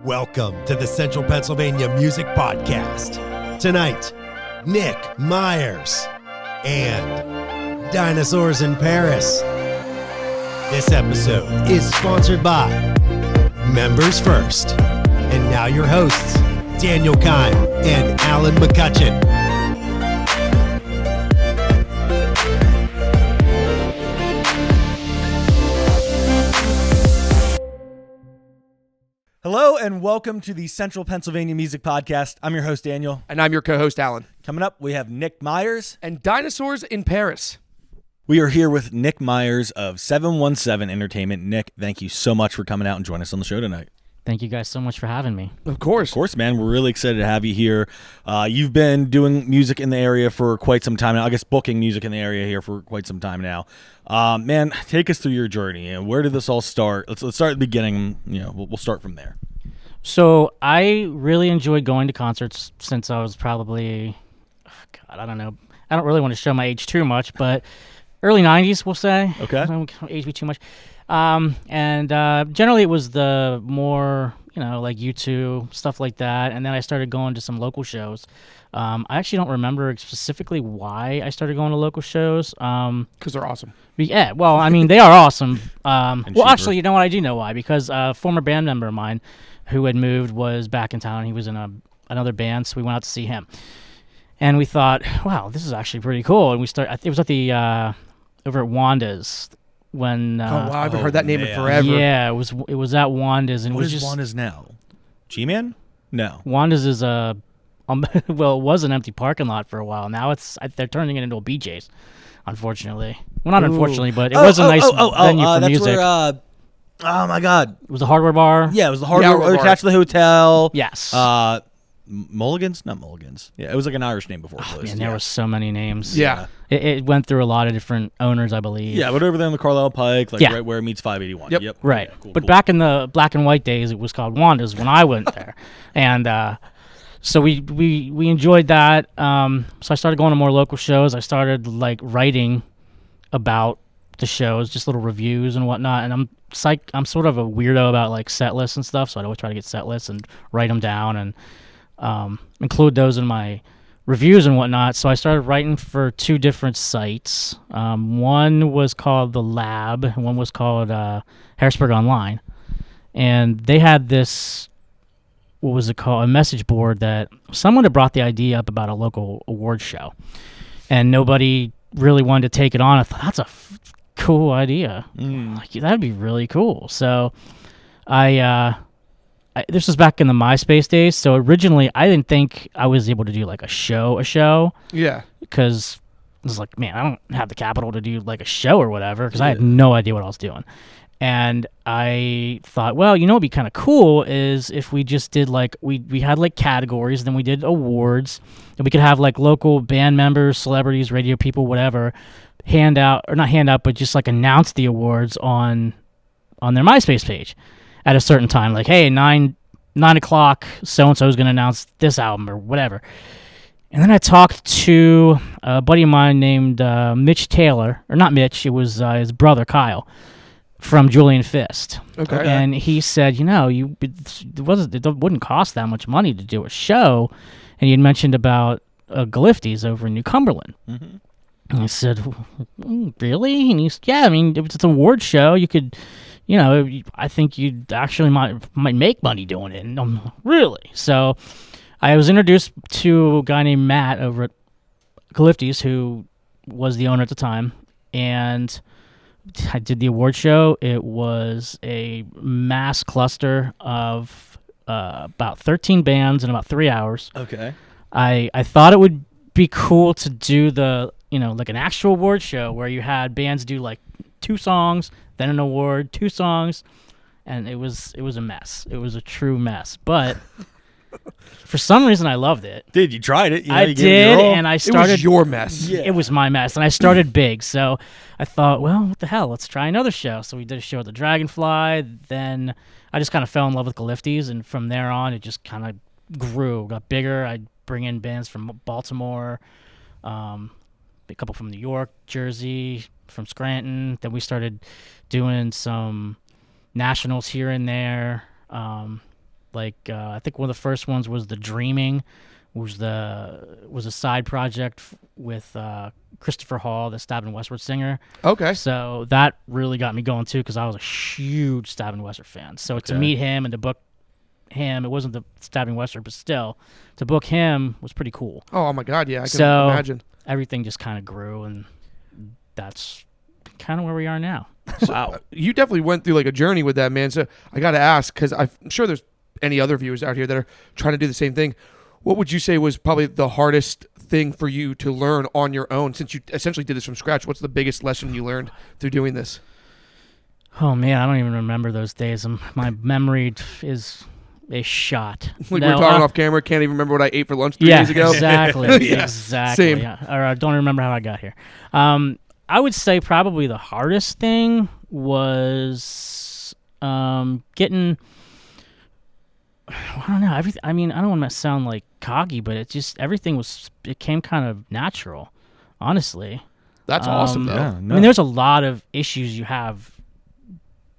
Welcome to the Central Pennsylvania Music Podcast. Tonight, Nick Meyers and Dinosaurs in Paris. This episode is sponsored by Members First. And now your hosts, Daniel Kime and Alan McCutcheon. Hello and welcome to the Central Pennsylvania Music Podcast. I'm your host, Daniel. And I'm your co-host, Alan. Coming up, we have Nick Meyers. And Dinosaurs in Paris. We are here with Nick Meyers of 717 Entertainment. Nick, thank you so much for coming out and joining us on the show tonight. Thank you guys so much for having me. Of course. Of course, man. We're really excited to have you here. You've been doing music in the area for quite some time now. I guess booking music in the area here for quite some time now. Man, take us through your journey. And where did this all start? Let's start at the beginning. We'll start from there. So I really enjoyed going to concerts since I was probably, I don't know. I don't really want to show my age too much, but early 90s, we'll say. Okay. I don't age me too much. And generally it was the more, like U2, stuff like that. And then I started going to some local shows. I actually don't remember specifically why I started going to local shows. Because they're awesome. Yeah, well, I mean, they are awesome. Well, cheaper. actually, you know what? I do know why. Because a former band member of mine who had moved was back in town. He was in another band, so we went out to see him. And we thought, wow, this is actually pretty cool. And it was at the, over at Wanda's. When, wow, I haven't heard that name in forever. Yeah, it was at Wanda's. And What is Wanda's now? G-Man? No. Wanda's is well, it was an empty parking lot for a while. Now they're turning it into a BJ's, unfortunately. Well, not unfortunately, but it was a nice venue for that's music. Where, oh my God. It was a hardware bar. Yeah, it was the hardware bar. attached to the hotel. Yes. Mulligan's? Not Mulligan's. Yeah, it was like an Irish name before it closed. Man, there were so many names. Yeah. It went through a lot of different owners, I believe. Yeah, but over there on the Carlisle Pike, right where it meets 581. Yep. Right. Yeah, cool, But cool. back in the black and white days, it was called Wanda's when I went there. And so we enjoyed that. So I started going to more local shows. I started writing about the shows, just little reviews and whatnot. And I'm sort of a weirdo about set lists and stuff, so I'd always try to get set lists and write them down and include those in my reviews and whatnot. So I started writing for two different sites. One was called The Lab, and one was called Harrisburg Online. And they had this, what was it called, a message board that someone had brought the idea up about a local award show. And nobody really wanted to take it on. I thought, that's a cool idea. That'd be really cool. So this was back in the MySpace days, so originally I didn't think I was able to do a show. Yeah. Because I was like, man, I don't have the capital to do a show or whatever, because I had no idea what I was doing. And I thought, well, what'd be kind of cool is if we just did we had categories, then we did awards, and we could have local band members, celebrities, radio people, whatever, but just announce the awards on their MySpace page at a certain time, hey, 9 o'clock, so-and-so is going to announce this album or whatever. And then I talked to a buddy of mine named Mitch Taylor, or not Mitch, it was his brother Kyle from Julian Fist. Okay. And he said, it wouldn't cost that much money to do a show, and he had mentioned about Galiftes over in New Cumberland. Mm-hmm. And I said, really? And he's, yeah, I mean, if it's an award show, you could... I think you actually might make money doing it. And really? So I was introduced to a guy named Matt over at Galiftes, who was the owner at the time, and I did the award show. It was a mass cluster of about 13 bands in about 3 hours. Okay. I thought it would be cool to do an actual award show where you had bands do 2 songs, then an award, 2 songs, and it was a mess. It was a true mess. But for some reason, I loved it. Did you tried it? I did, and I started. It was your mess. Yeah. It was my mess, and I started big. So I thought, well, what the hell? Let's try another show. So we did a show at the Dragonfly. Then I just kind of fell in love with Galiftes, and from there on, it just kind of grew, got bigger. I'd bring in bands from Baltimore, a couple from New York, Jersey, from Scranton. Then we started doing some nationals here and there, I think one of the first ones was The Dreaming, was a side project with Christopher Hall, the Stabbin' Westward singer. Okay. So that really got me going too, because I was a huge Stabbin' Westward fan. So to meet him and to book him, it wasn't the Stabbin' Westward, but still to book him was pretty cool. Oh my God, yeah, I can So imagine. everything just kind of grew, and that's kind of where we are now. Wow. You definitely went through like a journey with that, man. So I got to ask, because I'm sure there's any other viewers out here that are trying to do the same thing. What would you say was probably the hardest thing for you to learn on your own, since you essentially did this from scratch? What's the biggest lesson you learned through doing this? Oh man, I don't even remember those days. My memory is shot. Like we were talking off camera, can't even remember what I ate for lunch 3 days ago. Exactly. Yeah. Exactly. Same. Yeah. Or I don't remember how I got here. I would say probably the hardest thing was getting. I don't know. I mean, I don't want to sound like cocky, but it came kind of natural, honestly. That's awesome, though. Yeah, I mean, there's a lot of issues you have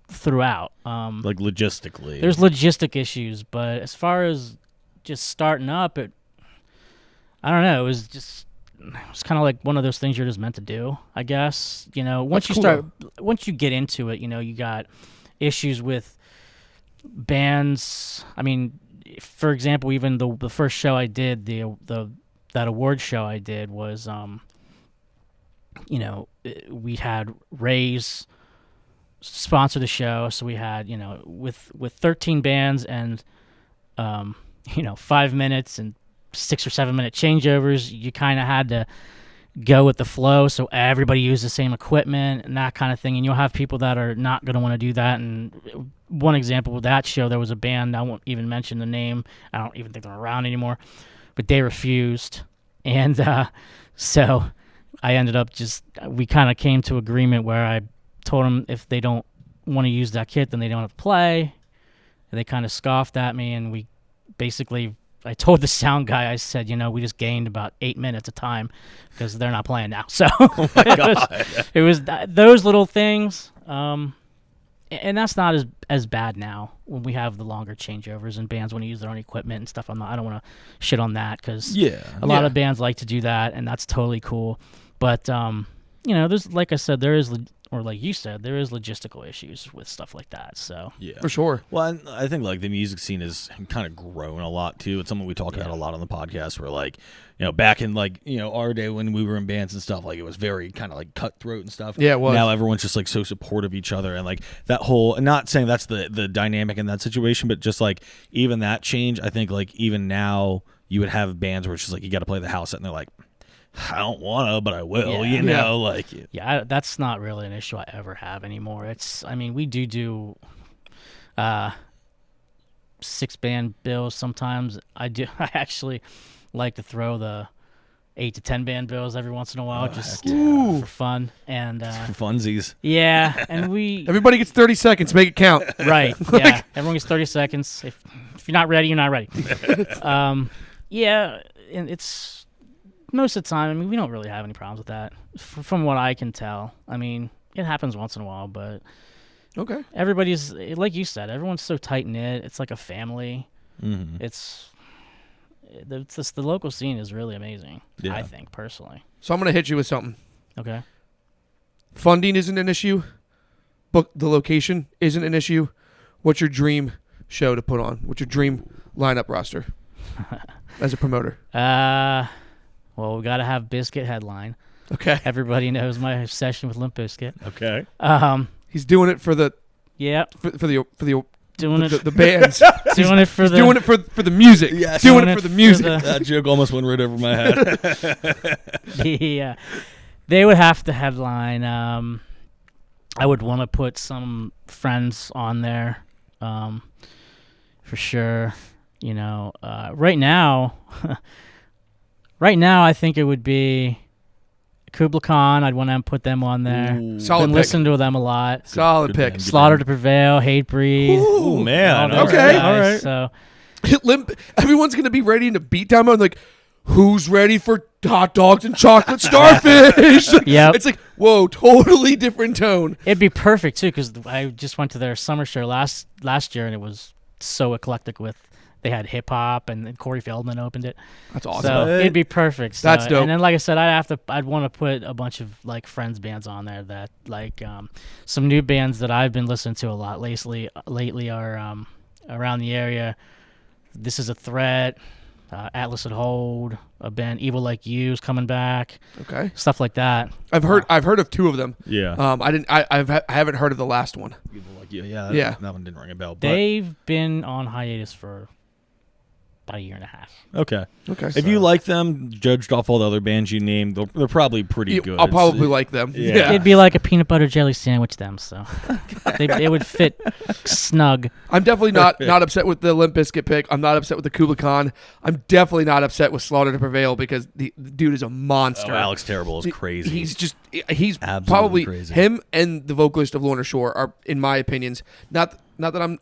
throughout. Like logistically. There's logistic issues, but as far as just starting up, I don't know. It was kind of like one of those things you're just meant to do, I guess. You know, once you get into it, you know, you got issues with bands. I mean, for example, even the first show I did, that award show I did was, you know, we had Ray's sponsor the show, so we had, you know, with 13 bands and, you know, 5 minutes and 6 or 7 minute changeovers, you kind of had to go with the flow, so everybody used the same equipment and that kind of thing. And you'll have people that are not going to want to do that. And one example with that show, there was a band, I won't even mention the name, I don't even think they're around anymore, but they refused. And so I ended up we kind of came to agreement where I told them if they don't want to use that kit, then they don't have to play. And they kind of scoffed at me, and I told the sound guy, I said, you know, we just gained about 8 minutes of time because they're not playing now. So Oh my God. it was those little things. And that's not as bad now when we have the longer changeovers and bands want to use their own equipment and stuff. I don't want to shit on that, because a lot of bands like to do that, and that's totally cool. But, you know, there's, like I said, or like you said, there is logistical issues with stuff like that. So Yeah, For sure. Well, and I think like the music scene has kind of grown a lot too. It's something we talk about a lot on the podcast. Where like, you know, back in like, you know, our day when we were in bands and stuff, like it was very kind of like cutthroat and stuff. Yeah, it was. Now everyone's just like so supportive of each other, and like that whole. And not saying that's the dynamic in that situation, but just like even that change. I think like even now you would have bands where it's just like you got to play the house set, and they're like, I don't want to, but I will. Yeah. You know, like that's not really an issue I ever have anymore. I mean, we do 6-band bills sometimes. I actually like to throw the 8 to 10 band bills every once in a while, just for fun. And funsies. yeah, and Everybody gets 30 seconds. Make it count. right, yeah, everyone gets 30 seconds. If you're not ready, you're not ready. Yeah, and it's. Most of the time, I mean, we don't really have any problems with that, from what I can tell. I mean, it happens once in a while, but Okay. everybody's, like you said, everyone's so tight-knit. It's like a family. Mm-hmm. It's the local scene is really amazing, I think, personally. So I'm going to hit you with something. Okay. Funding isn't an issue. Book the location isn't an issue. What's your dream show to put on? What's your dream lineup roster as a promoter? Well, we got to have Bizkit headline. Okay. Everybody knows my obsession with Limp Bizkit. Okay. He's doing it for the Yeah, for the doing it. the bands. Doing it for He's the. doing it for the music. Yes. Doing it for the music. That joke almost went right over my head. Yeah, they would have to headline. I would want to put some friends on there, for sure. You know, right now, I think it would be Kubla Khan. I'd want to put them on there. Ooh. Solid Been pick. listening to them a lot. Solid Good pick. band. Slaughter to Prevail, Hatebreed. Ooh, man. all those Okay. guys. All right. So Everyone's gonna be ready to beat down mode. Like, who's ready for hot dogs and chocolate starfish? Yep. It's like, whoa, totally different tone. it'd be perfect too, because I just went to their summer show last year, and it was so eclectic with. They had hip hop, and then Corey Feldman opened it. That's awesome. So it'd be perfect. So, That's dope. And then, like I said, I'd want to put a bunch of like friends bands on there that like some new bands that I've been listening to a lot lately are around the area. This Is a Threat, Atlas and Hold, a band Evil Like You's coming back. Okay. Stuff like that. I've heard of 2 of them. Yeah. I haven't heard of the last one. Yeah. Yeah. That one didn't ring a bell. But They've been on hiatus for about a year and a half. okay. Okay. If you like them, judged off all the other bands you named, they're probably pretty good. I'll probably like them. Yeah. It'd be like a peanut butter jelly sandwich them, so it would fit snug. I'm definitely not upset with the Limp Bizkit pick. I'm not upset with the Kubla Khan. I'm definitely not upset with Slaughter to Prevail because the dude is a monster. Oh, Alex Terrible is crazy. He's Absolutely probably crazy. him and the vocalist of Lorna Shore are, in my opinions, not that I'm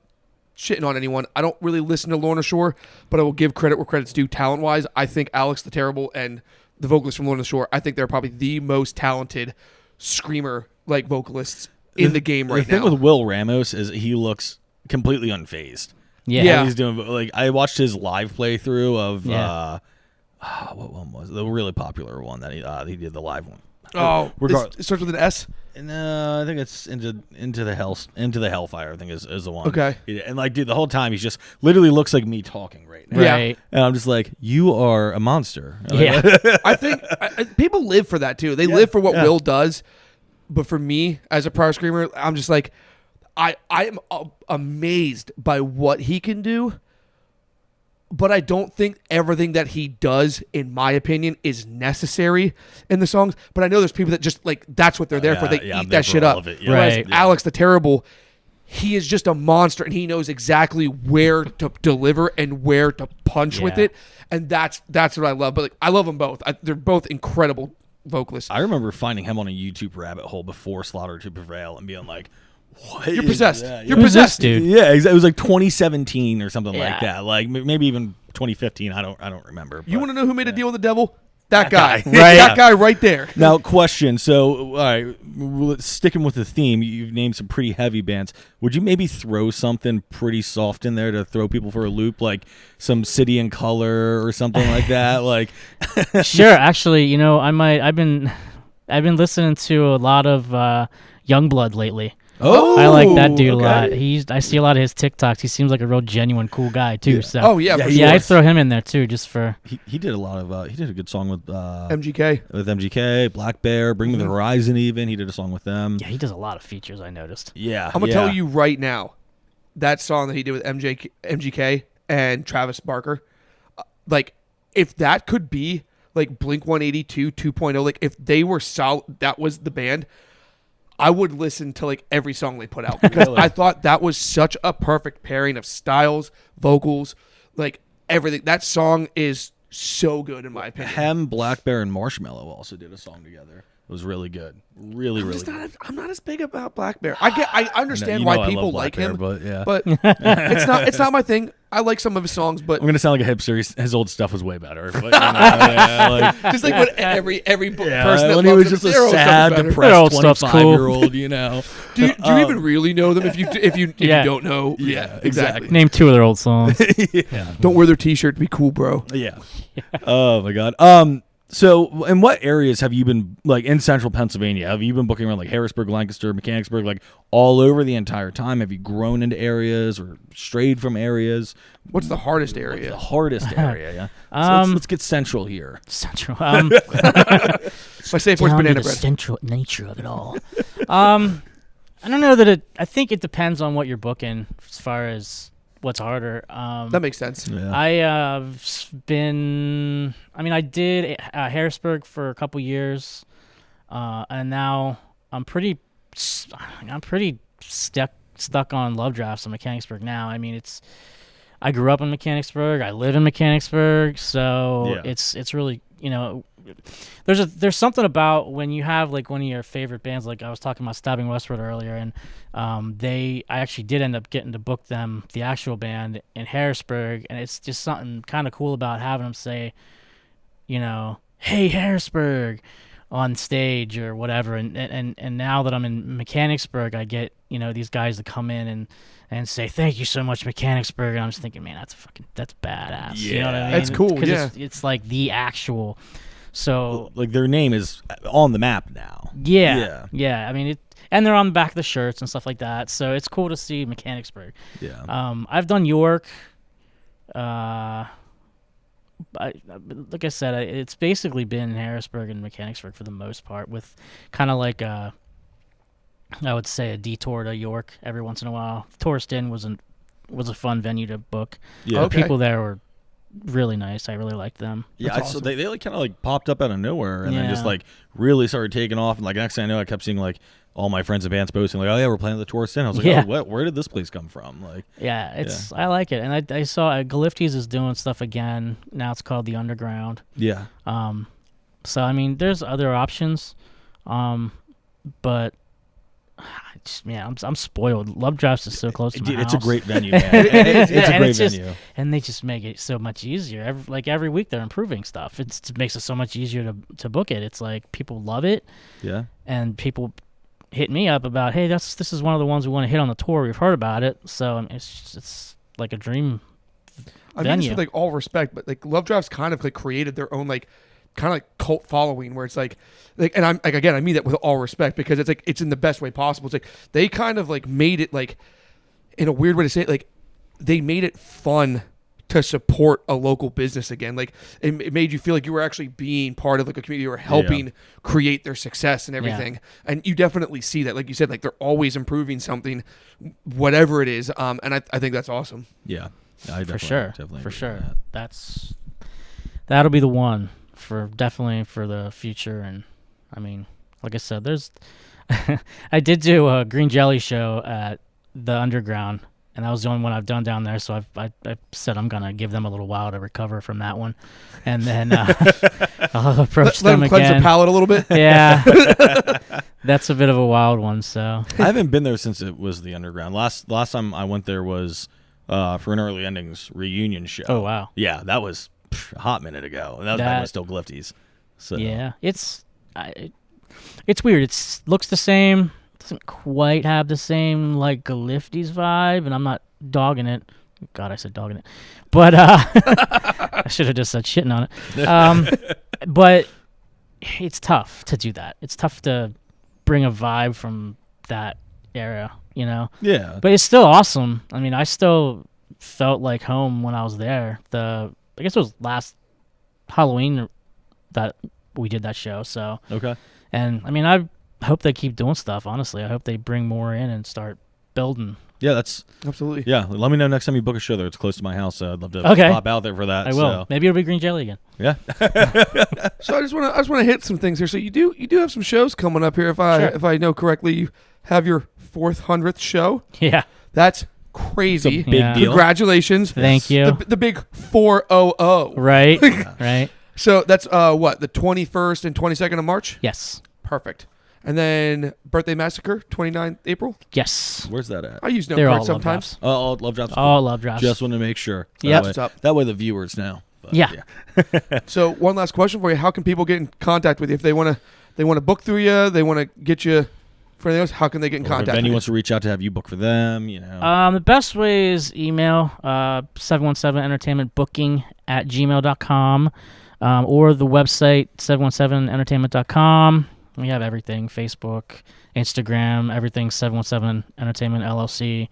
shitting on anyone. I don't really listen to Lorna Shore, but I will give credit where credit's due talent-wise. I think Alex the Terrible and the vocalist from Lorna Shore, I think they're probably the most talented screamer like vocalists in the game right The thing now. with Will Ramos is he looks completely unfazed. Yeah. He's doing like I watched his live playthrough of Yeah. what one was it? The really popular one that he did the live one. Oh, Regard- it starts with an S. No, I think it's into the Hellfire. I think is the one. Okay. Yeah, and like, dude, the whole time he's just literally looks like me talking right now. Yeah. Right. And I'm just like, you are a monster. Yeah. I think people live for that too. They live for what Will does. But for me, as a prior screamer, I'm just like, I am amazed by what he can do. But I don't think everything that he does, in my opinion, is necessary in the songs. But I know there's people that just like that's what they're there for. They I'm eat there that for shit all up. of it, yeah. Whereas Right. Alex the Terrible, he is just a monster, and he knows exactly where to deliver and where to punch with Yeah. it. And that's what I love. But like, I love them both. They're both incredible vocalists. I remember finding him on a YouTube rabbit hole before Slaughter to Prevail and being like, what? You're is possessed. that? You're Who's this possessed, dude? Yeah, it was like 2017 or something like Yeah. that. Like maybe even 2015. I don't remember. You but- want to know who made a deal with the devil? That guy. guy. Right. That guy right there. Now, question. So, all right, sticking with the theme, you've named some pretty heavy bands. Would you maybe throw something pretty soft in there to throw people for a loop, like some City and Color or something like that? Like, Sure. Actually, I might. I've been listening to a lot of Youngblood lately. oh, I like that dude a okay. lot. I see a lot of his TikToks. He seems like a real genuine, cool guy too. Yeah. So Oh, yeah, Yeah, for he sure. yeah, I'd throw him in there too, just for. He did a lot of. He did a good song with MGK. MGK, Black Bear, Bring Me the Horizon. Even he did a song with them. Yeah, he does a lot of features. I noticed. Yeah, I'm going to tell you right now, that song that he did with MGK and Travis Barker, like, if that could be like Blink 182 2.0, like, if they were solid, that was the band, I would listen to like every song they put out because Really? I thought that was such a perfect pairing of styles, vocals, like everything. That song is so good in my opinion. Hem, Black Bear, and Marshmello also did a song together. It was really good. Really, I'm really just good. I'm not as big about Black Bear. I understand You know why I people love Black like Bear, him, but yeah. but it's not my thing. I like some of his songs, but I'm gonna sound like a hipster. His old stuff was way better. But, yeah, like, just like what every yeah, person that when he loves was him, just a their old stuff is sad, better. Their depressed old stuff's cool. 25-year-old, Do you even really know them if you Yeah. don't know? Yeah, exactly. Name two of their old songs. Don't wear their T-shirt to be cool, bro. Yeah. Oh my god. So, in what areas have you been, like, in central Pennsylvania? Have you been booking around, like, Harrisburg, Lancaster, Mechanicsburg, like, all over the entire time? Have you grown into areas or strayed from areas? What's the hardest The area? hardest area, yeah. So let's get central here. Central. My safe word's down to banana the bread. central nature of it all. I don't know that I think it depends on what you're booking as far as what's harder. That makes sense. Yeah. I did Harrisburg for a couple years, and now I'm pretty stuck on Love Drafts in Mechanicsburg now. I mean, I grew up in Mechanicsburg. I live in Mechanicsburg, so Yeah. it's really, there's something about when you have like one of your favorite bands, like I was talking about Stabbing Westward earlier, and I actually did end up getting to book them, the actual band, in Harrisburg, and it's just something kind of cool about having them say, hey, Harrisburg, on stage or whatever. And now that I'm in Mechanicsburg, I get, these guys that come in and say, thank you so much, Mechanicsburg. And I'm just thinking, man, that's badass. You know what I mean? That's cool. 'Cause Yeah. it's like the actual. So Like their name is on the map now. yeah. I mean, and they're on the back of the shirts and stuff like that. So it's cool to see Mechanicsburg. Yeah. I've done York. Like I said, it's basically been Harrisburg and Mechanicsburg for the most part, with kind of like I would say a detour to York every once in a while. Tourist Inn was a fun venue to book. Yeah. The Okay. people there were really nice. I really liked them. Yeah, That's so awesome. they like kind of like popped up out of nowhere and then just Yeah. like really started taking off. And like next thing I know, I kept seeing like all my friends and bands posting like, oh yeah, we're playing the Tourist Inn. I was like, Yeah. oh, where did this place come from? Like, Yeah, I like it. And I saw Galiftes is doing stuff again. Now it's called the Underground. yeah, So I mean, there's other options, but I'm spoiled. Love Drops is so close to my dude, house. it's a great venue, man. It's a And great it's just- venue. And they just make it so much easier. Every week they're improving stuff. It makes it so much easier to book it. It's like people love it, Yeah, and people hit me up about, hey, this is one of the ones we want to hit on the tour. We've heard about it, so I mean, it's like a dream. I mean, this venue. with like all respect, but like Love Drafts kind of like created their own like kind of like cult following where it's like, and I'm like, again, I mean that with all respect because it's like it's in the best way possible. It's like they kind of like made it like in a weird way to say it, like they made it fun to support a local business again. Like it made you feel like you were actually being part of like a community, you were helping create their success and everything. And you definitely see that, like you said, like they're always improving something, whatever it is. And I think that's awesome. yeah, I definitely, For sure, definitely for agree sure. with that. That'll be the one for the future. And I mean, like I said, there's I did do a Green Jelly show at the Underground, and that was the only one I've done down there. So I said I'm gonna give them a little while to recover from that one, and then I'll approach Let them them cleanse again. the palate a little bit. Yeah, that's a bit of a wild one. So I haven't been there since it was the Underground. Last time I went there was for an Early Endings reunion show. oh wow, Yeah, that was a hot minute ago. And that was back when it was still Glifties. So yeah, it's weird. It looks the same. Doesn't quite have the same like Galiftes vibe, and I'm not dogging it. God, I said dogging it, but I should have just said shitting on it. But it's tough to do that. It's tough to bring a vibe from that era, yeah, But it's still awesome. I mean, I still felt like home when I was there. I guess it was last Halloween that we did that show. So, okay. and I mean, I hope they keep doing stuff. Honestly, I hope they bring more in and start building. Yeah, that's Absolutely. yeah. Let me know next time you book a show there. It's close to my house. So I'd love to Okay. pop out there for that. I will. So, Maybe it'll be Green Jelly again. yeah. So I just want to hit some things here. So you do have some shows coming up here. If I know correctly, you have your 400th show. Yeah. That's crazy. It's a big Yeah. deal. Congratulations. Thank you. The big 400. Right. Right. So that's what, the 21st and 22nd of March? Yes. Perfect. And then Birthday Massacre, 29th April. Yes. Where's that at? I use no They're all cards love sometimes. drops. Oh, Love Drops. All love drops. Just want to make sure. That Yep. way- What's up? That way the viewers know. But, Yeah. So one last question for you: how can people get in contact with you if they want to book through you? They want to get you for anything else. How can they get in Or if a contact? venue with wants to reach out to have you book for them, The best way is email 717entertainmentbooking@gmail.com, or the website 717entertainment.com. We have everything: Facebook, Instagram, everything 717 Entertainment LLC.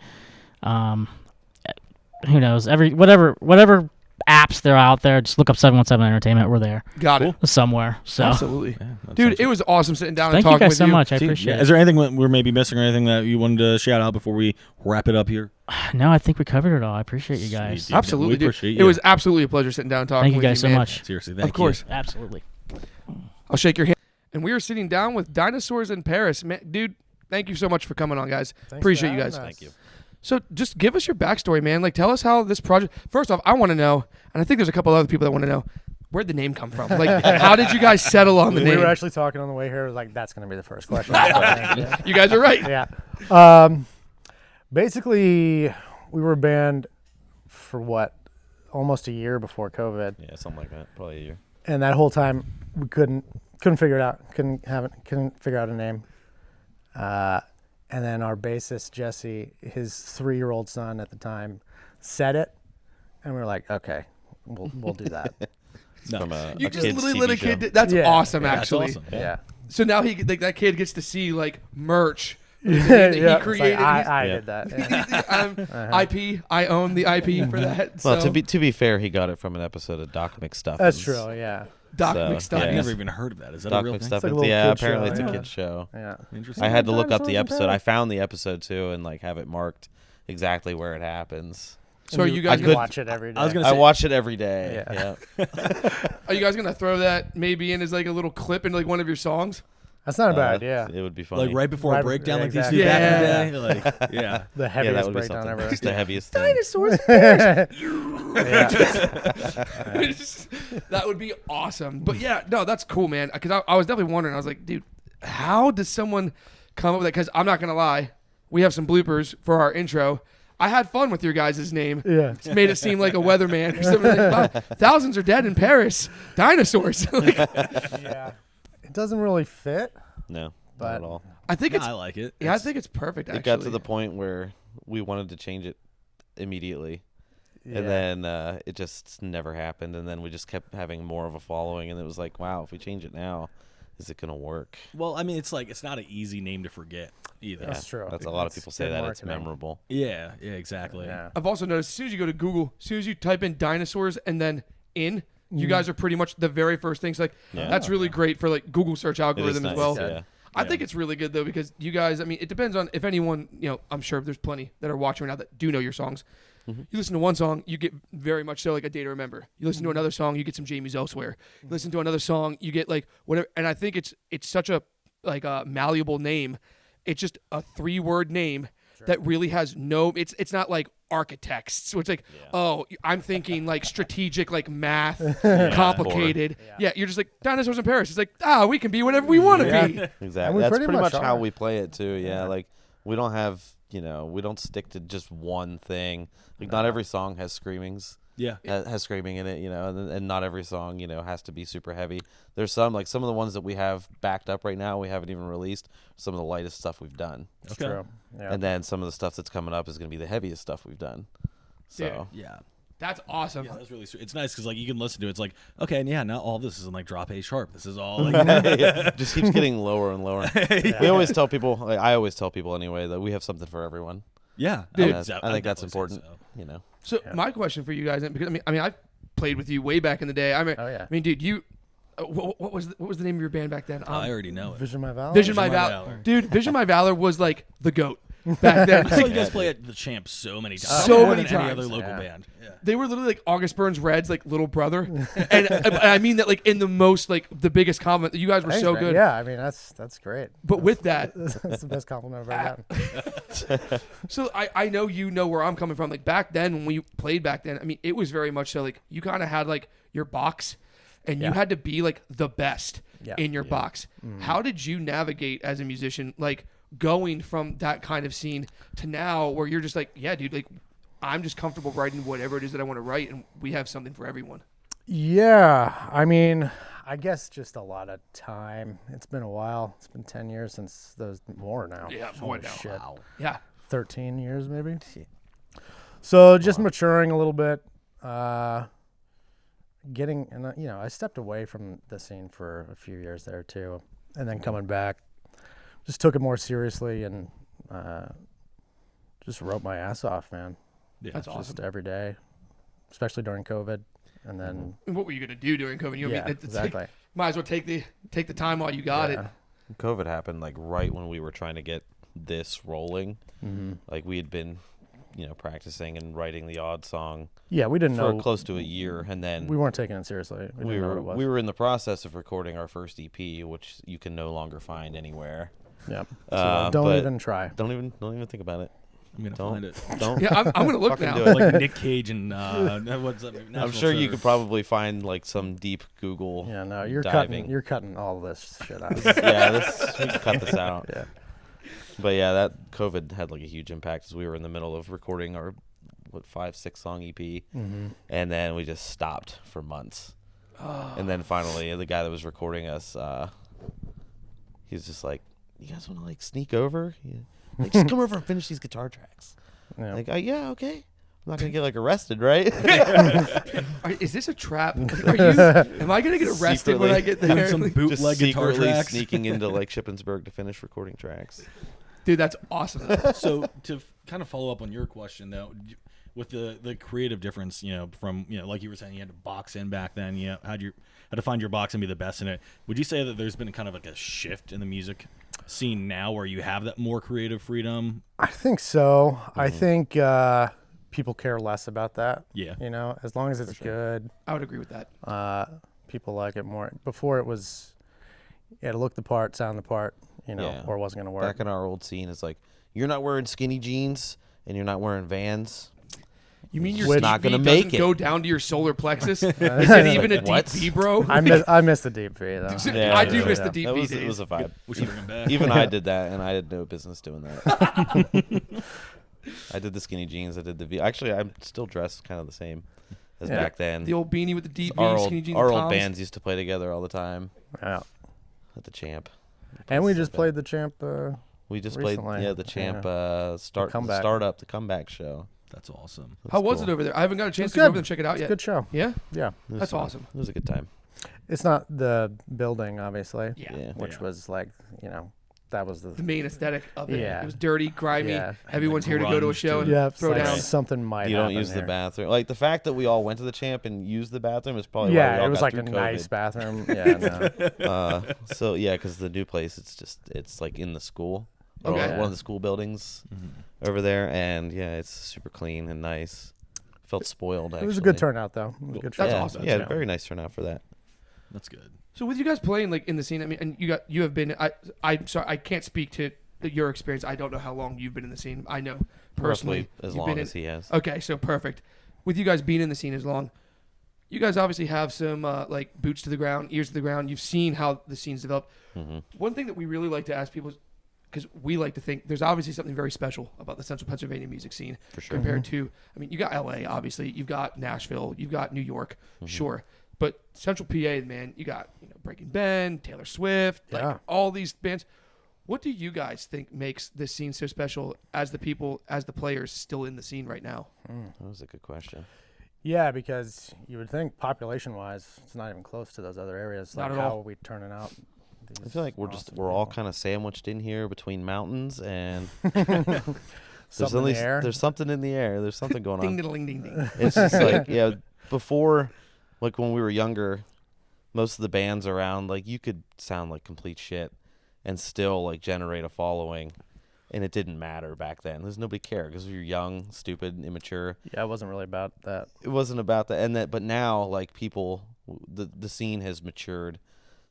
Who knows? Whatever apps they're out there, just look up 717 Entertainment. We're there you? Got it. somewhere. So Absolutely, Yeah, that dude. sounds It was awesome sitting down thank and you talking guys with so you. much. I See, appreciate Is it. there anything we're maybe missing or anything that you wanted to shout out before we wrap it up here? No, I think we covered it all. I appreciate you guys. Sweet. Absolutely, We dude. appreciate It you. was absolutely a pleasure sitting down and talking Thank you with guys so man. much. Seriously, thank Of course. Absolutely. I'll shake your hand. And we are sitting down with Dinosaurs in Paris. Man, dude, thank you so much for coming on, guys. Appreciate you guys. Thank you. So just give us your backstory, man. Like, tell us how this project. First off, I want to know, and I think there's a couple other people that want to know, where'd the name come from? Like, how did you guys settle on the We name? were actually talking on the way here. It was like, that's going to be the first question. You guys are right. Yeah. Basically, we were a band for almost a year before COVID. Yeah, something like that. Probably a year. And that whole time, we couldn't couldn't figure it out. Couldn't figure out a name. And then our bassist Jesse, his 3-year-old son at the time, said it, and we were like, okay, we'll do that. No. You just kid's literally TV let a show. kid. That's Yeah. awesome, That's actually. awesome. Yeah. So now that kid gets to see like merch that Yeah, he it's like, created. I Yeah. did that. Yeah. IP. I own the IP for that. Well, so. to be fair, he got it from an episode of Doc McStuffins. That's true. Yeah. Doc So, McStuffins. I've yeah. never even heard of that. Is that Doc a real thing? It's like a McStuffins. little Yeah, kid apparently show, it's a yeah. kid's show. Yeah. Interesting. I had to look up Dinosaurs the in episode. Paris. I found the episode too, and like have it marked exactly where it happens. So are you I guys could gonna watch it every day. I was gonna I say, watch it every day. Yeah. Yeah. Are you guys gonna throw that maybe in as like a little clip into like one of your songs? That's not a bad idea. It would be funny. like right before a Right- breakdown, yeah, like these exactly. do back in the Yeah. day. Like, yeah. The yeah, heaviest that would be breakdown something. ever. Just the heaviest thing. Dinosaurs. Yeah. That would be awesome. But yeah, no, that's cool, man. Because I was definitely wondering. I was like, dude, how does someone come up with that? Because I'm not gonna lie, we have some bloopers for our intro. I had fun with your guys' name. Yeah. It's made it seem like a weatherman or something. Like, wow, thousands are dead in Paris. Dinosaurs. Like, Yeah. It doesn't really fit, No, not But- at all. I think it's. I like it. Yeah, I think it's perfect. Actually, It got to the point where we wanted to change it immediately. yeah. And then it just never happened. And then we just kept having more of a following. And it was like, wow, if we change it now, is it going to work? Well, I mean, it's like it's not an easy name to forget either. That's true. That's a lot of It's people say good that. It's marketing. memorable. Yeah, exactly. Yeah. I've also noticed as soon as you go to Google, as soon as you type in dinosaurs and then you guys are pretty much the very first things. Like Yeah. that's really great for like Google search It is algorithm nice, as well. yeah. I think it's really good though because you guys. I mean, it depends on if anyone. I'm sure there's plenty that are watching right now that do know your songs. Mm-hmm. You listen to one song, you get very much so like a Day to Remember. You listen to another song, you get some Jamie's Elsewhere. You listen to another song, you get like whatever. And I think it's such a like a malleable name. It's just a 3-word name that really has no. It's not like architects. So it's like, oh, I'm thinking like strategic, like math, complicated. Yeah, you're just like Dinosaurs in Paris. It's like we can be whatever we want to be. Exactly. we That's pretty pretty much much how are. we play it too. Yeah. Like we don't have, we don't stick to just one thing. Like not every song has screamings. Yeah. Has screaming in it, and not every song, has to be super heavy. There's some of the ones that we have backed up right now, we haven't even released. Some of the lightest stuff we've done. It's Okay. true. Yeah. And then some of the stuff that's coming up is going to be the heaviest stuff we've done. So Yeah. That's awesome. Yeah, that's really sweet. It's nice because like you can listen to it. It's like okay, and yeah, now all this is in like drop A sharp. This is all like it just keeps getting lower and lower. We always tell people, like, I always tell people anyway, that we have something for everyone. yeah. Dude, would- I think that's definitely say important. so. So my question for you guys, because I mean, I played with you way back in the day. I mean, Oh, yeah. dude, you. What was the name of your band back then? I already know it. Vision My Valor. Vision My My Valor. Valor. Dude, Vision My Valor was like the goat back then. I saw you guys play at the Champ so many times. So More many than any times. other local Yeah. band. Yeah. They were literally like August Burns Red's like little brother, and I mean that like in the most like the biggest compliment. You guys were Thanks, so man. good. Yeah, I mean that's great. But with that, That's the best compliment I've ever gotten. so I know you know where I'm coming from. Like back then when we played back then, I mean it was very much so like you kind of had like your box, and you Yeah. had to be like the best Yeah. in your box. How did you navigate as a musician, like going from that kind of scene to now where you're just like, yeah, dude, like I'm just comfortable writing whatever it is that I want to write, and we have something for everyone. Yeah, I mean, I guess just a lot of time. It's been a while. It's been 10 years since those more now. Yeah, more Holy now. shit. Yeah. 13 years maybe. So just maturing a little bit, getting, and I stepped away from the scene for a few years there too, and then coming back, just took it more seriously and just wrote my ass off, man. Yeah. That's Just awesome. every day, especially during COVID, and then And what were you gonna do during COVID? You know, yeah, it's like, exactly. might as well take the time while you got it. Yeah. COVID happened like right when we were trying to get this rolling. Mm-hmm. Like we had been, practicing and writing the odd song Yeah, we didn't for know. close to a year, and then We weren't taking it seriously. We didn't know what it was. we were in the process of recording our first EP, which you can no longer find anywhere. Yeah. Uh, Don't but even try. Don't even think about it. I'm gonna Don't find it. don't. Yeah, I'm gonna look Fucking now. do it. Like Nick Cage and what's that? I'm sure you could probably find like some deep Google. Yeah, no, you're diving. cutting all this shit out. Yeah, we can cut this out. Yeah. But yeah, that COVID had like a huge impact as we were in the middle of recording our 5-6 song EP, Mm-hmm. and then we just stopped for months. And then finally, the guy that was recording us, he's just like, "You guys want to like sneak over? Yeah. Like, just come over and finish these guitar tracks." Yeah. Like, yeah, okay. I'm not gonna get like arrested, right? Is this a trap? Am I gonna get arrested when I get there? Doing some Just bootleg guitar secretly tracks. sneaking into like Shippensburg to finish recording tracks. Dude, that's awesome. So to kind of follow up on your question though, with the creative difference, from like you were saying, you had to box in back then. Had to find your box and be the best in it. Would you say that there's been kind of like a shift in the music scene now, where you have that more creative freedom? I think so. I think people care less about that. Yeah. As long as it's good, I would agree with that. people like it more. Before it was, you had to look the part, sound the part, Yeah. or it wasn't going to work. Back in our old scene, it's like, you're not wearing skinny jeans and you're not wearing Vans. You mean your Which- deep not V gonna doesn't make it. go down to your solar plexus? Is it even a deep What? V, bro? I miss the deep V though. Yeah, I do yeah, miss yeah. the deep That V was, days. it was a vibe. We should bring him back. Even I did that, and I had no business doing that. I did the skinny jeans. I did the V. Actually, I'm still dressed kind of the same as Yeah. back then. The old beanie with the deep V, our skinny jeans, our and old Toms. bands used to play together all the time Yeah. at the Champ. And we So just bad. played the Champ. We just recently. played, the Champ the comeback show. That's awesome. How was cool. it over there? I haven't got a chance It's to go good. over there and check it out It's a yet. good show. Yeah, Yeah. It was that's fun. awesome. It was a good time. It's not the building, obviously, Yeah. which was like, that was The the. main aesthetic of it. Yeah. It was dirty, grimy. Yeah. Everyone's here to go to a grunge show to and it. Yeah, it's throw like down. something might You don't happen use the here. bathroom. Like the fact that we all went to the Champ and used the bathroom is probably why we Yeah, all it was got like a through nice COVID. bathroom. Yeah, no. So yeah, because the new place, it's like in the school, or Okay. one of the school buildings over there, and yeah, it's super clean and nice. Felt spoiled. Actually, It was a good turnout, though. It was a good show. That's yeah, awesome. Yeah, very nice turnout for that. That's good. So with you guys playing like in the scene, I mean, and you have been. I'm sorry, I can't speak to your experience. I don't know how long you've been in the scene. I know personally Roughly as you've long been as he has. Okay, so perfect. With you guys being in the scene as long, you guys obviously have some like boots to the ground, ears to the ground. You've seen how the scene's developed. Mm-hmm. One thing that we really like to ask people is, because we like to think there's obviously something very special about the Central Pennsylvania music scene For sure. compared to, I mean, you got LA, obviously, you've got Nashville, you've got New York, Mm-hmm. sure. But Central PA, man, you got Breaking Ben, Taylor Swift, like Yeah. all these bands. What do you guys think makes this scene so special as the people, as the players still in the scene right now? That was a good question. Yeah, because you would think population-wise, it's not even close to those other areas. Not Like, at how all. are we turning out? I feel like we're all kind of sandwiched in here between mountains, and Something in the air. there's something in the air. There's something going Ding, on. ding, ding, ding. It's just like, yeah, before, like when we were younger, most of the bands around, like you could sound like complete shit and still like generate a following, and it didn't matter back then because nobody cared because we were young, stupid, immature. Yeah, it wasn't really about that. It wasn't about that, and that. But now, like people, the scene has matured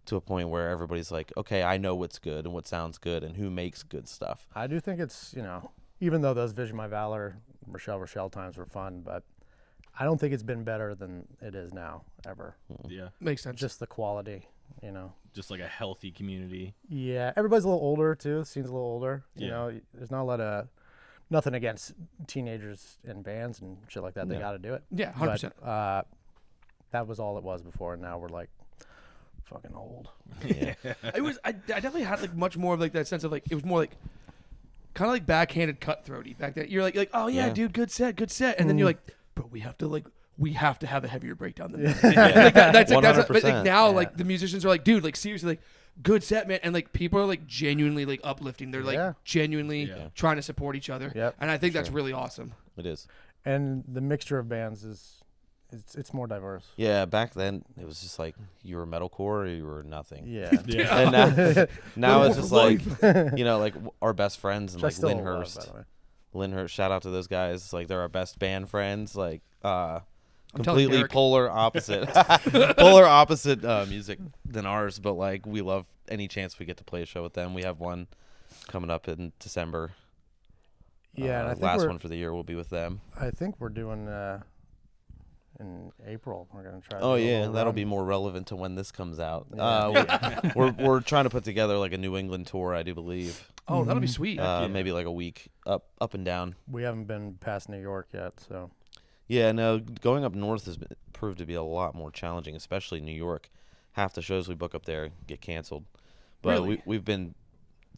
to a point where everybody's like, okay, I know what's good and what sounds good and who makes good stuff. I do think it's, even though those Vision My Valor, Rochelle times were fun, but I don't think it's been better than it is now, ever. Yeah. Makes sense. Just the quality, Just like a healthy community. Yeah, everybody's a little older, too. The scene's a little older. Yeah. There's not a lot of, nothing against teenagers in bands and shit like that. They Yeah. got to do it. Yeah, 100%. But, that was all it was before, and now we're like fucking old. Yeah. I definitely had like much more of like that sense of like it was more like kind of like backhanded cutthroaty back then. You're like oh yeah, Yeah. dude, good set, and then you're like, but we have to have a heavier breakdown than that. Yeah. Like that's but like 100%. now Yeah. like the musicians are like, dude, like seriously, like good set, man, and like people are like genuinely like uplifting. They're like Yeah. genuinely Yeah. trying to support each other, Yep. and I think that's Sure. really awesome. It is. And the mixture of bands it's more diverse. Yeah, back then it was just like you were metalcore or you were nothing. Yeah. Yeah. And now it's Metalcore just for like like our best friends and Which I like still Lynn love, Hurst. by the way. Lynn Hurst, shout out to those guys. Like they're our best band friends. Like telling completely Derek. polar opposite music than ours, but like we love any chance we get to play a show with them. We have one coming up in December. Yeah, and I think last one for the year will be with them. I think we're doing in April. We're gonna try. to Oh do a yeah, little that'll run. be more relevant to when this comes out. Yeah. We're trying to put together like a New England tour, I do believe. Oh, that'll be sweet. Maybe like a week up and down. We haven't been past New York yet, so Yeah, no, going up north has proved to be a lot more challenging, especially New York. Half the shows we book up there get canceled. But Really? we've been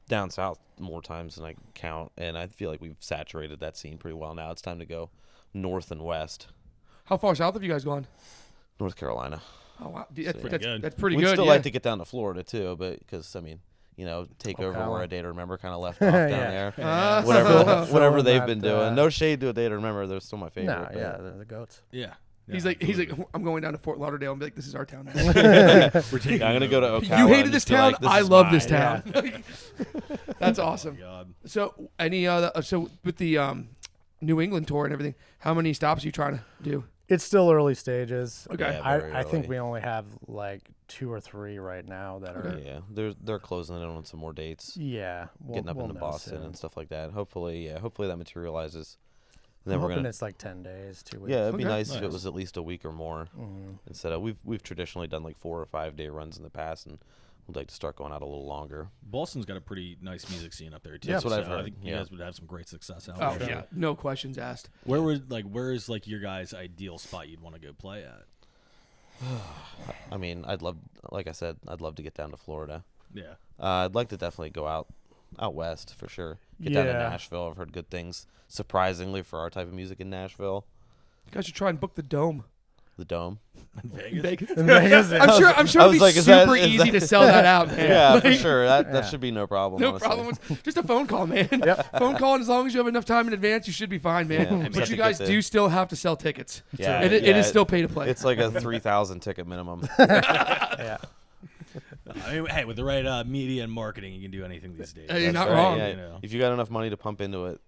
down south more times than I can count, and I feel like we've saturated that scene pretty well now. It's time to go north and west. How far south have you guys gone? North Carolina. Oh wow, dude, that's, So, that's, good. that's pretty We'd good. still Yeah. like to get down to Florida too, but because take over Ocala. where A Day to Remember kind of left off down Yeah. there. Ah. Whatever Filling they've that, been doing. No shade to A Day to Remember, they're still my favorite. No, but- yeah, the goats. Yeah. He's like, I'm going down to Fort Lauderdale and be like, this is our town. We're taking Yeah, I'm gonna go to Ocala. You hated and this just be town. like, this I is love mine. this town. That's Oh, awesome. my God. So any so with the New England tour and everything, how many stops are you trying to do? It's still early stages. Okay. Yeah, very I think early. we only have like 2 or 3 right now that are. Yeah, they're closing in on some more dates, Yeah, getting up we'll into know Boston soon. and stuff like that. Hopefully that materializes. And I'm then we're hoping gonna. it's like 10 days, 2 weeks. Yeah, it'd be Okay. nice if it Nice. was at least a week or more Mhm. instead of we've traditionally done like 4 or 5 day runs in the past, and we'd like to start going out a little longer. Boston's got a pretty nice music scene up there too. That's what so I've heard, I think you yeah. guys would have some great success out Oh there. yeah, no questions asked. Where is like your guys' ideal spot you'd want to go play at? I mean, like I said, I'd love to get down to Florida. Yeah. I'd like to definitely go out west for sure. Get down to Yeah. Nashville. I've heard good things, surprisingly, for our type of music in Nashville. You guys should try and book the Dome. The Dome. Vegas. Vegas. In Vegas, yeah. I'm sure I it'd be was like, is that- super is easy that- to sell that out, man. Yeah, for Like, sure. That Yeah. should be no problem. No honestly. problem. Just a phone call, man. Yep. Phone call, and as long as you have enough time in advance, you should be fine, man. Yeah, we But have you to guys get the- do still have to sell tickets. Yeah, It yeah, is still pay to play. It's like a 3,000 ticket minimum. Yeah. I mean, hey, with the right media and marketing, you can do anything these days. You're That's not right, wrong. yeah. You know. If you got enough money to pump into it,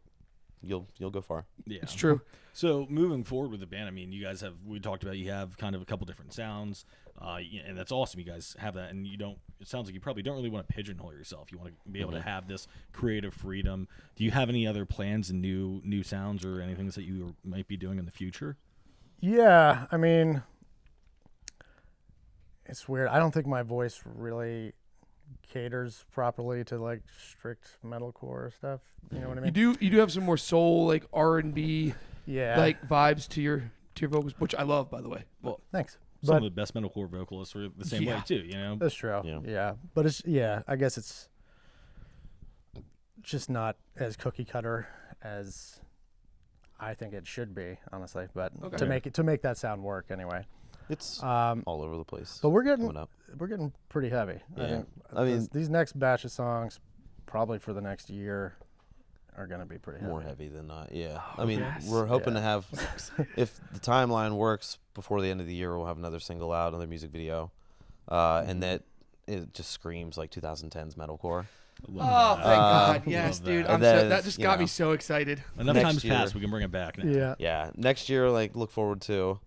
you'll go far. Yeah. It's true. So moving forward with the band, I mean, you guys we talked about you have kind of a couple different sounds, and that's awesome. You guys have that, and you don't. It sounds like you probably don't really want to pigeonhole yourself. You want to be able to have this creative freedom. Do you have any other plans and new sounds or anything that you might be doing in the future? Yeah, I mean, it's weird. I don't think my voice really caters properly to like strict metalcore stuff. You know what I mean? You do have some more soul, like R&B, Yeah. like vibes to your vocals, which I love, by the way. Well, Thanks. some But of the best metalcore vocalists were the same Yeah. way too. You know. that's true. Yeah. Yeah. But I guess it's just not as cookie cutter as I think it should be, honestly. But Okay. to make that sound work anyway. It's Um, all over the place. but we're coming getting up. pretty heavy. Yeah. I mean- these next batch of songs, probably for the next year, are gonna be pretty heavy. More heavy than not. Yeah. I mean, yes. we're hoping Yeah. to have, if the timeline works, before the end of the year, we'll have another single out, another music video, and that it just screams like 2010s metalcore. Oh, thank God. Yes, dude. And then, That just you got me know, so excited. Enough Next time's year- passed. We can bring it back now. Yeah. Yeah, next year, like, look forward to,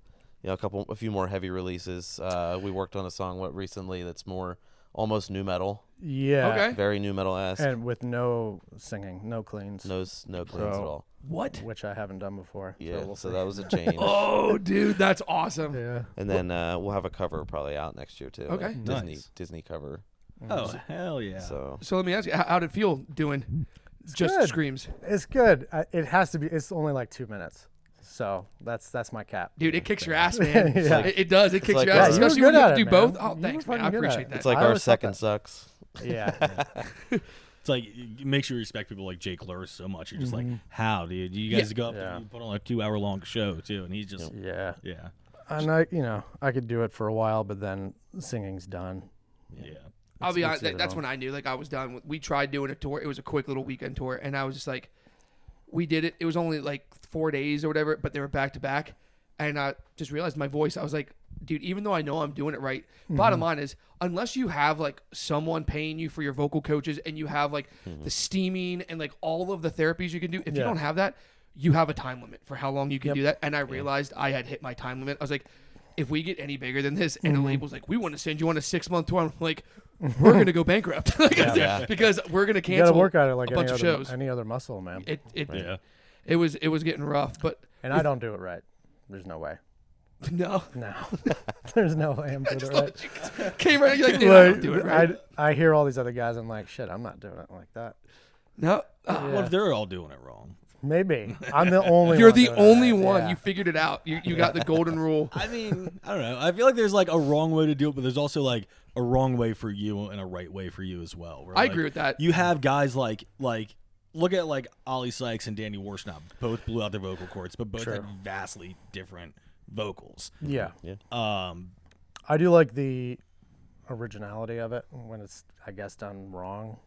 a few more heavy releases. We worked on a song recently that's more almost new metal, Yeah. Okay. very new metal-esque. And with no singing, no cleans, No cleans at all. What? which I haven't done before. Yeah, we'll so see. that was a change. Oh, dude, that's awesome. Yeah. And then we'll have a cover probably out next year too. Okay. like Nice. Disney cover. Oh hell yeah! So So let me ask you, how did it feel doing just good. screams? It's good. It has to be. It's only like 2 minutes, so that's my cap. Dude, it kicks your ass, man. Yeah. It does. It kicks like your ass, our- especially You were when you good have to at do it, both. man. Oh, You thanks, were man. I fucking good at appreciate it. that. it's like I our always thought second that. sucks. Yeah. It's like it makes you respect people like Jake Lurz so much. You're just like, how, dude? You guys go up Yeah. and you put on a 2 hour long show too, and he's just Yeah. yeah. And I could do it for a while, but then singing's done. Yeah. I'll be It's honest. either That's one. when I knew like I was done. We tried doing a tour. It was a quick little weekend tour, and I was just like, we did it. It was only like 4 days or whatever, but they were back to back, and I just realized my voice. I was like, dude, even though I know I'm doing it right, bottom line is unless you have like someone paying you for your vocal coaches and you have like the steaming and like all of the therapies you can do, if you Yeah. don't have that, you have a time limit for how long you can do that. And I realized I had hit my time limit. I was like, if we get any bigger than this, and the label's like, we want to send you on a 6-month tour, I'm like, we're gonna go bankrupt. Like, Yeah. because we're gonna You cancel. gotta work at it like a bunch of shows. any other muscle, man. It was getting rough, but And I don't do it right. There's no way. no. No. There's no way I'm doing it right. Came right, you're like, dude, I don't do it right. I hear all these other guys. I'm like, shit, I'm not doing it like that. No. What if they're all doing it wrong? Maybe. I'm the only You're one. the doing only that. one. Yeah. You figured it out. You got the golden rule. I mean, I don't know. I feel like there's like a wrong way to do it, but there's also like a wrong way for you and a right way for you as well. Where, I like, agree with that. You have guys like look at like Ollie Sykes and Danny Warshnop. Both blew out their vocal cords, but both had vastly different vocals. Yeah. I do like the originality of it when it's, I guess, done wrong.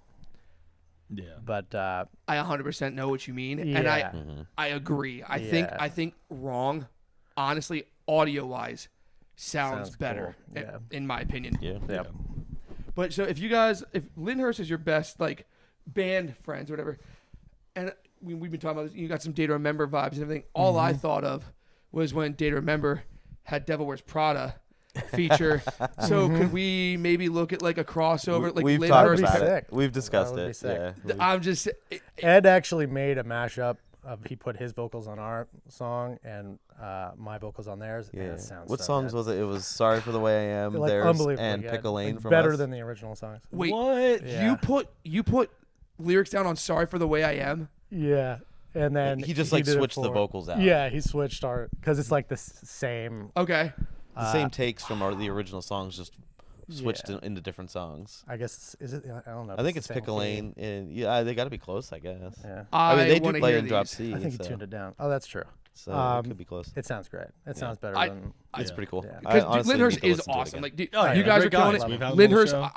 Yeah. But I 100% know what you mean, and Yeah. I agree. I Yeah. think wrong, honestly, audio wise, sounds better cool. Yeah. in my opinion. Yeah. Yep. But so if Lyndhurst is your best like band friends or whatever, and we've been talking about this, you got some Day to Remember vibes and everything. All I thought of was when Day to Remember had Devil Wears Prada feature. So could we maybe look at like a crossover? Like We've Lyndhurst- talked That'd be about sick. it. We've discussed That would be it. sick. Yeah. I'm just Ed actually made a mashup of, he put his vocals on our song and my vocals on theirs. And Yeah. it sounds What so songs good. was it? It was Sorry for the Way I Am, Like, theirs, unbelievably and good. Pick a Lane Like, from better us. than the original songs. wait. What? Yeah. You put lyrics down on Sorry for the Way I Am. Yeah. And then He just like did it switched the for- vocals out. Yeah, he switched our, because it's like the same. Okay. The same takes from the original songs, just switched Yeah. into different songs. I guess, is it? I don't know. I think it's the same Pick a key. Lane, and yeah, they got to be close, I guess. Yeah. I mean, they do wanna play hear in Drop these. C. I think he so, tuned it down. Oh, that's true. so it could be close. It sounds great. It sounds better I- than. It's pretty cool. Yeah. I Because honestly need Lyndhurst to is listen to it awesome. again. Like, dude, Oh, yeah. you guys Great are killing guys. it. We've had them on the Lyndhurst, show.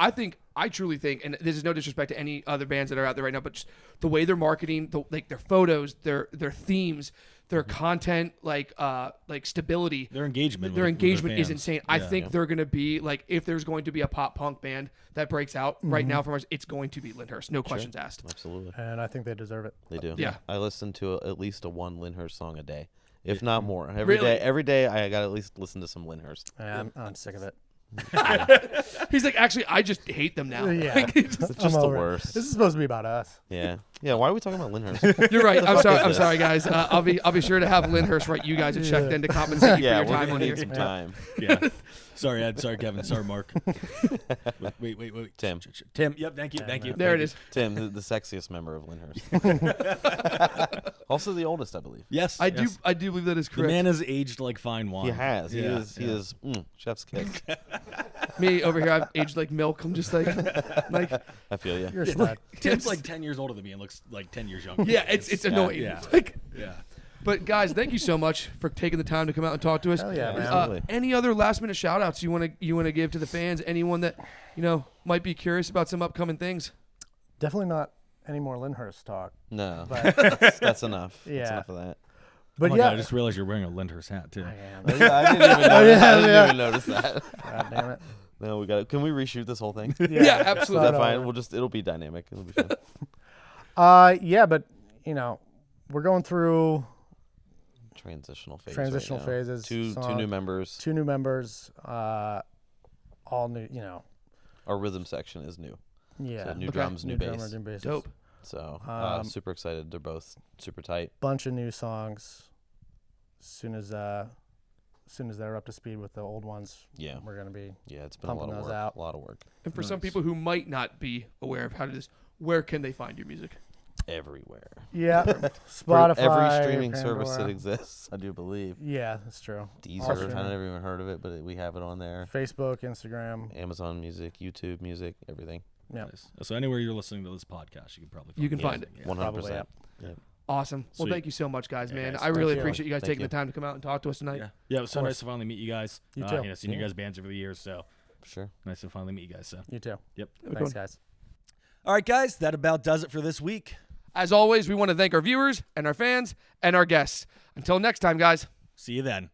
I truly think, and this is no disrespect to any other bands that are out there right now, but just the way they're marketing, like their photos, their themes, their content, like stability. Their engagement. Their with engagement is fans. insane. I think they're going to be like, if there's going to be a pop punk band that breaks out right now from us, it's going to be Lyndhurst. No questions asked. Absolutely. And I think they deserve it. They do. Yeah. I listen to at least one Lyndhurst song a day, if not more. Every Really? day. Every day, I got to at least listen to some Lyndhurst. I'm sick of it. He's like, actually, I just hate them now. Yeah. Like, It's just the over it. worst. This is supposed to be about us. Yeah. Yeah. Why are we talking about Lyndhurst? you're right. I'm sorry. I'm this? sorry, guys. I'll be sure to have Lyndhurst write you guys a check then to compensate you yeah, for your we're time gonna on need here. some time. Yeah. Sorry, Ed. Sorry, Kevin. Sorry, Mark. Wait. Tim. Tim. Yep. Thank you. Thank you. There it is. Tim, the sexiest member of Lyndhurst. Also the oldest, I believe. Yes. I yes. do believe that is The correct. man has aged like fine wine. He has. He Yeah, is. He is. Chef's kiss. Me over here, I've aged like milk. I'm just like I feel you. You're a stud. Tim's like 10 years older than me and looks like 10 years younger. yeah, it's annoying. Yeah. Like, Yeah. but guys, thank you so much for taking the time to come out and talk to us. Hell yeah, man. Absolutely. Any other last minute shout outs you want to give to the fans? Anyone that might be curious about some upcoming things? Definitely not any more Lyndhurst talk. No, But that's enough. That's Yeah. enough of that. but Oh my yeah, God, I just realized you're wearing a Lyndhurst hat too. I am. I didn't even notice, I didn't even notice that. God damn it. No, we got it. Can we reshoot this whole thing? Yeah, Is absolutely. that Start fine? over. It'll be dynamic. It'll be fun. Yeah, but we're going through Transitional phase. transitional right now. phases. Two song- new members. 2 new members. All new. Our rhythm section is new. Yeah. So new Okay. drums, new bass. drummer, new bassist. Dope. So Um, super excited. They're both super tight. Bunch of new songs. As soon as they're up to speed with the old ones, Yeah. we're gonna be. Yeah, it's been a lot pumping of those work. out. A lot of work. And for some Nice. people who might not be aware of how to do this, where can they find your music? Everywhere. Yeah. For Spotify. every streaming service that Pandora. exists, I do believe. Yeah, that's true. Deezer, All I streaming. never even heard of it, but we have it on there. Facebook, Instagram. Amazon Music, YouTube Music, everything. Yeah. Nice. So anywhere you're listening to this podcast, you can probably find You can the find music. it. Yeah. 100%. yeah. Awesome. Well, Sweet. thank you so much, guys, Yeah, man. guys, I really thank you. appreciate you guys Thank taking you. the time to come out and talk to us tonight. Yeah, it was so course. nice to finally meet you guys. You too. Seen you Yeah. guys' bands over the years, so Sure. nice to finally meet you guys. So, You too. yep. Thanks, guys. All right, guys, that about does it for this week. As always, we want to thank our viewers and our fans and our guests. Until next time, guys. See you then.